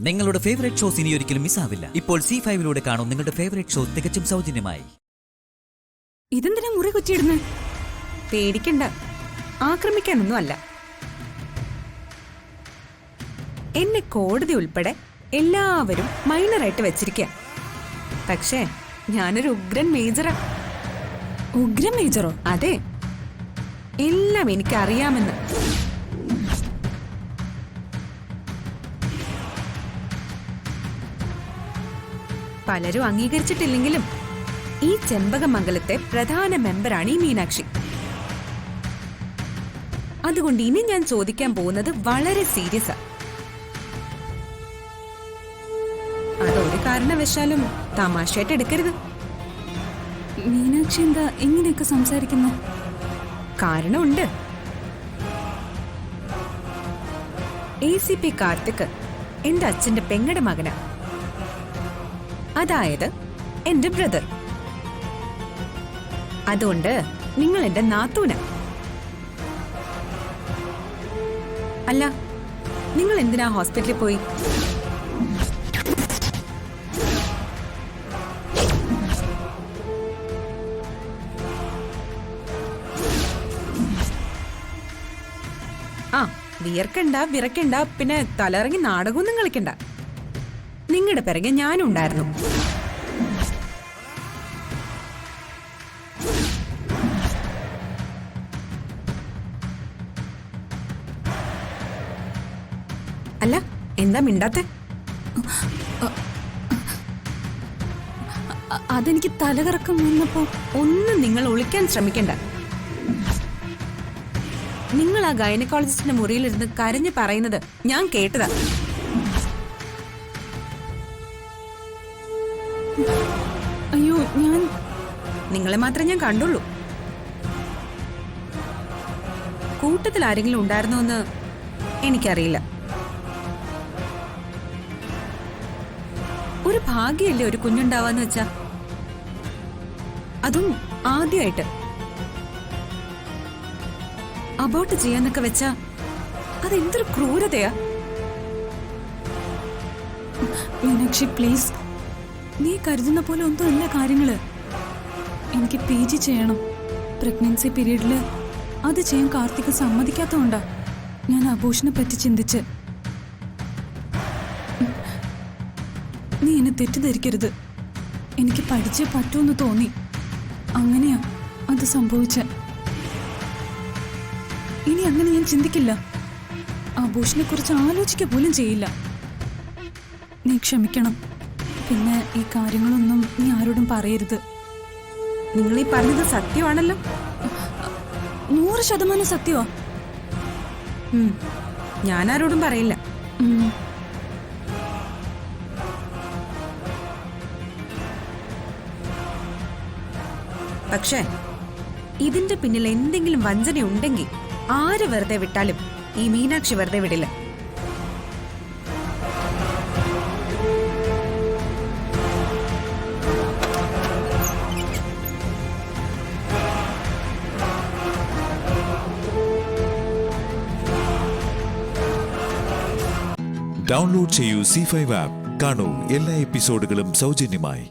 നിങ്ങളുടെ favourite shows ഇനി ഒരിക്കലും മിസ്സാവില്ല. ഇപ്പോൾ C5 കാണും നിങ്ങളുടെ ഫേവറേറ്റ് ഷോ തികച്ചും സൗജന്യമായി. ഇതെന്തിനാ മുറി കുറ്റിയിടുന്നത്? പേടിക്കണ്ട, ആക്രമിക്കാനൊന്നും അല്ല. എന്നെ കോടതി ഉൾപ്പെടെ എല്ലാവരും മൈനറായിട്ട് വെച്ചിരിക്കുക. പക്ഷേ ഞാനൊരു ഉഗ്രൻ മേജറാ. ഉഗ്രൻ മേജറോ? അതെ, എല്ലാം എനിക്കറിയാമെന്ന്. പലരും അംഗീകരിച്ചിട്ടില്ലെങ്കിലും ഈ ചെമ്പകമംഗലത്തെ പ്രധാന മെമ്പറാണ് ഈ മീനാക്ഷി. അതുകൊണ്ട് ഇനി ഞാൻ ചോദിക്കാൻ പോകുന്നത് വളരെ സീരിയസാ. അതൊരു കാരണവശാലും തമാശയായിട്ട് എടുക്കരുത്. മീനാക്ഷി എന്താ ഇങ്ങനെയൊക്കെ സംസാരിക്കുന്നു? കാരണമുണ്ട്. ACP കാർത്തിക് എന്റെ അച്ഛന്റെ പെങ്ങടെ മകനാ. അതായത് എന്റെ ബ്രദർ. അതുകൊണ്ട് നിങ്ങൾ എന്റെ നാത്തൂന. അല്ല, നിങ്ങൾ എന്തിനാ ഹോസ്പിറ്റലിൽ പോയി? ആ, വിയർക്കണ്ട, വിറക്കണ്ട, പിന്നെ തലയിറങ്ങി നാടകമൊന്നും കളിക്കണ്ട. നിങ്ങളുടെ പിറകെ ഞാനും ഉണ്ടായിരുന്നു. അല്ല, എന്താ മിണ്ടാത്തെ? അതെനിക്ക് തലകറക്കം വന്നപ്പോ. ഒന്നും നിങ്ങൾ ഒളിക്കാൻ ശ്രമിക്കണ്ട. നിങ്ങൾ ആ ഗൈനക്കോളജിസ്റ്റിന്റെ മുറിയിലിരുന്ന് കരഞ്ഞു പറയുന്നത് ഞാൻ കേട്ടതാ. അയ്യോ, നിങ്ങളെ മാത്രമേ ഞാൻ കണ്ടുള്ളൂ. കൂട്ടത്തിൽ ആരെങ്കിലും ഉണ്ടായിരുന്നോ എന്ന് എനിക്കറിയില്ല. ഒരു ഭാഗ്യല്ലേ ഒരു കുഞ്ഞുണ്ടാവാന്ന് വെച്ചാ, അതും ആദ്യമായിട്ട്. അബോർട്ട് ചെയ്യാന്നൊക്കെ വെച്ചാ അതെന്തൊരു ക്രൂരതയാ. മീനാക്ഷി പ്ലീസ്, നീ കരുതുന്ന പോലെ ഒന്നും അല്ല കാര്യങ്ങള്. എനിക്ക് PG ചെയ്യണം. പ്രഗ്നൻസി പീരീഡില് അത് ചെയ്യാൻ കാർത്തിക് സമ്മതിക്കാത്തതുകൊണ്ടാ ഞാൻ അബോർഷനെ പറ്റി ചിന്തിച്ച്. നീ എന്നെ തെറ്റിദ്ധരിക്കരുത്. എനിക്ക് പഠിച്ചേ പറ്റൂന്ന് തോന്നി, അങ്ങനെയാ അത് സംഭവിച്ച. ഇനി അങ്ങനെ ഞാൻ ചിന്തിക്കില്ല. അബോർഷനെ കുറിച്ച് ആലോചിക്കുക പോലും ചെയ്യില്ല. നീ ക്ഷമിക്കണം. പിന്നെ ഈ കാര്യങ്ങളൊന്നും നീ ആരോടും പറയരുത്. നിങ്ങൾ ഈ പറഞ്ഞത് സത്യമാണല്ലോ? 100% സത്യമാ. ഞാൻ ആരോടും പറയില്ല. പക്ഷേ ഇതിന്റെ പിന്നിൽ എന്തെങ്കിലും വഞ്ചന ഉണ്ടെങ്കിൽ ആര് വെറുതെ വിട്ടാലും ഈ മീനാക്ഷി വെറുതെ വിടില്ല. ഡൗൺലോഡ് ചെയ്യൂ C5 ആപ്പ്. കാണൂ എല്ലാ എപ്പിസോഡുകളും സൗജന്യമായി.